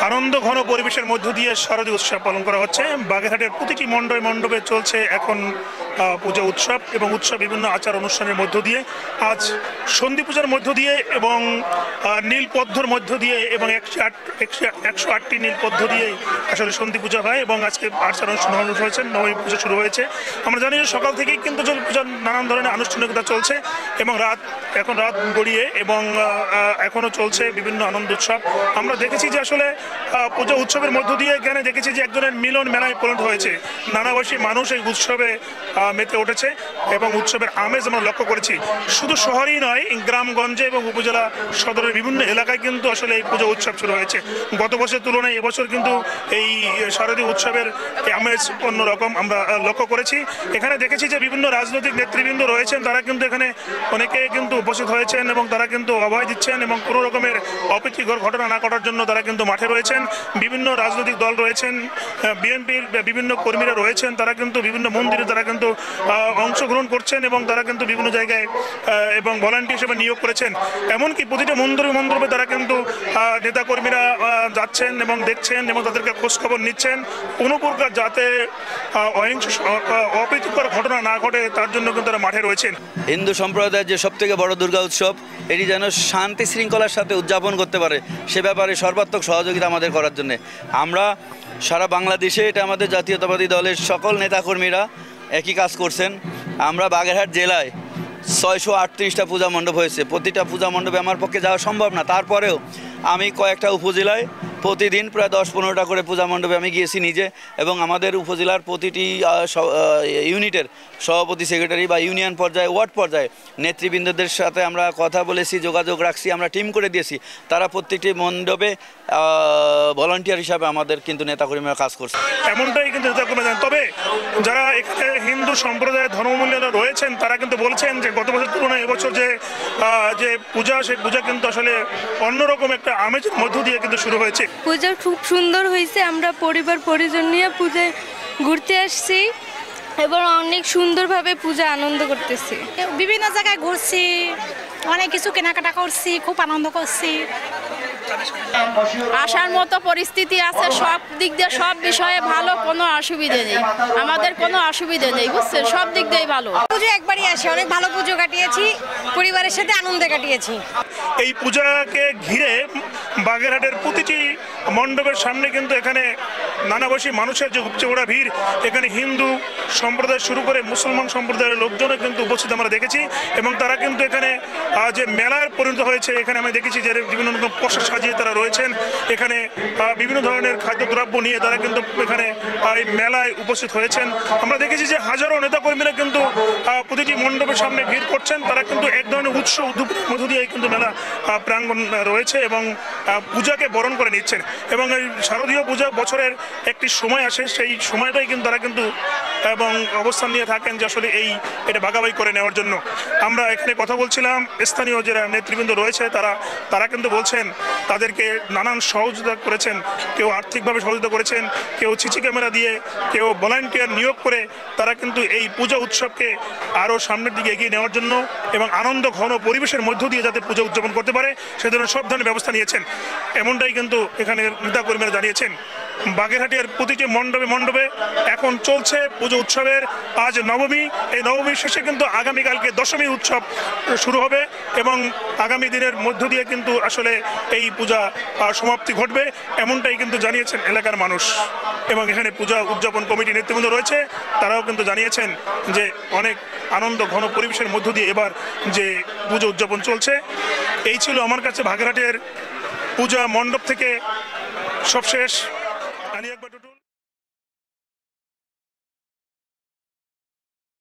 আনন্দ ঘন পরিবেশের মধ্য দিয়ে শারদীয় উৎসব পালন করা হচ্ছে। বাগেরহাটের প্রতিটি মণ্ডপে মণ্ডপে চলছে এখন পূজা উৎসব এবং উৎসব বিভিন্ন আচার অনুষ্ঠানের মধ্য দিয়ে আজ সন্ধি পূজার মধ্য দিয়ে এবং নীলপদ্মর মধ্য দিয়ে এবং 108টি নীলপদ্ম দিয়ে আসলে সন্ধি পূজা হয় এবং আজকে আচার অনুষ্ঠান হয়েছে, নবমী পূজা শুরু হয়েছে। আমরা জানি যে সকাল থেকেই কিন্তু পূজার নানান ধরনের আনুষ্ঠানিকতা চলছে এবং এখন রাত গড়িয়ে এবং এখনও চলছে বিভিন্ন আনন্দ উৎসব। আমরা দেখেছি যে আসলে পূজা উৎসবের মধ্য দিয়ে এখানে দেখেছি যে একজনের মিলন মেলায় পরিণত হয়েছে। নানাভাষী মানুষ এই উৎসবে মেতে উঠেছে এবং উৎসবের আমেজ আমরা লক্ষ্য করেছি। শুধু শহরেই নয়, গ্রামগঞ্জে এবং উপজেলা সদরের বিভিন্ন এলাকায় কিন্তু আসলে এই পূজা উৎসব শুরু হয়েছে। গত বছরের তুলনায় এবছর কিন্তু এই শারদীয় উৎসবের আমেজ অন্যরকম আমরা লক্ষ্য করেছি। এখানে দেখেছি যে বিভিন্ন রাজনৈতিক নেতৃবৃন্দ রয়েছেন, তারা কিন্তু এখানে অনেকে কিন্তু উপস্থিত হয়েছেন এবং তারা কিন্তু অভয় দিচ্ছেন এবং কোনো রকমের অপ্রীতিকর ঘটনা না ঘটার জন্য তারা কিন্তু মাঠে রয়েছেন। বিভিন্ন রাজনৈতিক দল রয়েছেন, বিএনপির বিভিন্ন কর্মীরা রয়েছেন, তারা কিন্তু বিভিন্ন মন্দিরে তারা কিন্তু অংশগ্রহণ করছেন এবং তারা কিন্তু বিভিন্ন জায়গায় এবং ভলান্টিয়ার হিসেবে নিয়োগ করেছেন। এমনকি প্রতিটা মণ্ডপে তারা কিন্তু নেতাকর্মীরা যাচ্ছেন এবং দেখছেন এবং তাদেরকে খোঁজখবর নিচ্ছেন কোনো প্রকার যাতে অপ্রীতিকর ঘটনা না ঘটে তার জন্য কিন্তু তারা মাঠে রয়েছেন। হিন্দু সম্প্রদায়ের যে সবথেকে বড় দুর্গা উৎসব, এটি যেন শান্তি শৃঙ্খলার সাথে উদযাপন করতে পারে সে ব্যাপারে সর্বাত্মক সহযোগিতা আমাদের করার জন্য আমরা সারা বাংলাদেশে এটা আমাদের জাতীয়তাবাদী দলের সকল নেতাকর্মীরা একই কাজ করছেন। আমরা বাগেরহাট জেলায় 638টা পূজা মণ্ডপ হয়েছে। প্রতিটা পূজা মণ্ডপে আমার পক্ষে যাওয়া সম্ভব না, তারপরেও আমি কয়েকটা উপজেলায় প্রতিদিন প্রায় 10-15টা করে পূজা মণ্ডপে আমি গিয়েছি নিজে এবং আমাদের উপজেলার প্রতিটি ইউনিটের সভাপতি, সেক্রেটারি বা ইউনিয়ন পর্যায়ে, ওয়ার্ড পর্যায়ে নেতৃবৃন্দদের সাথে আমরা কথা বলেছি, যোগাযোগ রাখছি, আমরা টিম করে দিয়েছি। তারা প্রত্যেকটি মণ্ডপে ভলান্টিয়ার হিসাবে আমাদের কিন্তু নেতাকর্মীরা কাজ করছে। এমনটাই কিন্তু নেতাকর্মীরা জানেন। তবে যারা এখানে হিন্দু সম্প্রদায়ের ধর্মমূল্যরা রয়েছেন তারা কিন্তু বলছেন যে গত বছর তুলনায় এবছর যে পূজা, সেই পূজা কিন্তু আসলে অন্যরকম একটা আমেজের মধ্য দিয়ে কিন্তু শুরু হয়েছে। পূজা খুব সুন্দর হয়েছে। আমরা পরিবার পরিজন নিয়ে পূজায় ঘুরতে আসছি এবং অনেক সুন্দরভাবে পূজা আনন্দ করতেছি। বিভিন্ন জায়গায় ঘুরছি, অনেক কিছু কেনাকাটা করছি, খুব আনন্দ করছি। আসার মতো পরিস্থিতি আছে, সব দিক দিয়ে সব বিষয়ে ভালো, কোনো অসুবিধে নেই, আমাদের কোনো অসুবিধে নেই, বুঝছেন, সব দিক দিয়েই ভালো। পুজো একবারই আসে, অনেক ভালো পুজো কাটিয়েছি, পরিবারের সাথে আনন্দে কাটিয়েছি। এই পূজাকে ঘিরে বাগেরহাটের প্রতিটি মণ্ডপের সামনে কিন্তু এখানে নানাভাষী মানুষের যে উপচে পড়া ভিড়, এখানে হিন্দু সম্প্রদায় শুরু করে মুসলমান সম্প্রদায়ের লোকজনও কিন্তু উপস্থিত আমরা দেখেছি এবং তারা কিন্তু এখানে যে মেলার পরিণত হয়েছে, এখানে আমি দেখেছি যে বিভিন্ন রকম পোশাক সাজিয়ে তারা রয়েছেন। এখানে বিভিন্ন ধরনের খাদ্যদ্রব্য নিয়ে তারা কিন্তু এখানে এই মেলায় উপস্থিত হয়েছেন। আমরা দেখেছি যে হাজারো নেতাকর্মীরা কিন্তু প্রতিটি মণ্ডপের সামনে ভিড় করছেন। তারা কিন্তু এক ধরনের উৎসব উদ্দীপনার মধ্য দিয়ে কিন্তু মেলা প্রাঙ্গণ রয়েছে এবং পূজাকে বরণ করে নিচ্ছেন এবং এই শারদীয় পূজা বছরের একটি সময় আসে, সেই সময়টাই কিন্তু তারা কিন্তু এবং অবস্থান নিয়ে থাকেন যে আসলে এটা ভাগাভাগি করে নেওয়ার জন্য। আমরা এখানে কথা বলছিলাম, স্থানীয় যারা নেতৃবৃন্দ রয়েছে তারা কিন্তু বলছেন তাদেরকে নানান সহযোগিতা করেছেন, কেউ আর্থিকভাবে সহযোগিতা করেছেন, কেউ সিসি ক্যামেরা দিয়ে, কেউ ভলান্টিয়ার নিয়োগ করে তারা কিন্তু এই পূজা উৎসবকে আরও সামনের দিকে এগিয়ে নেওয়ার জন্য এবং আনন্দ ঘন পরিবেশের মধ্য দিয়ে যাতে পূজা উদযাপন করতে পারে সে ধরনের সব ধরনের ব্যবস্থা নিয়েছেন। এমনটাই কিন্তু এখানে নেতাকর্মীরা জানিয়েছেন। বাগেরহাটের প্রতিটি মণ্ডপে এখন চলছে পুজো উৎসবের আজ নবমী। এই নবমীর শেষে কিন্তু আগামীকালকে দশমী উৎসব শুরু হবে এবং আগামী দিনের মধ্য দিয়ে কিন্তু আসলে এই পূজা সমাপ্তি ঘটবে, এমনটাই কিন্তু জানিয়েছেন এলাকার মানুষ। এবং এখানে পূজা উদযাপন কমিটি নেতৃবৃন্দ রয়েছে, তারাও কিন্তু জানিয়েছেন যে অনেক আনন্দ ঘন পরিবেশের মধ্য দিয়ে এবার যে পুজো উদযাপন চলছে। এই ছিল আমার কাছে বাগেরহাটের পূজা মণ্ডপ থেকে সবশেষ।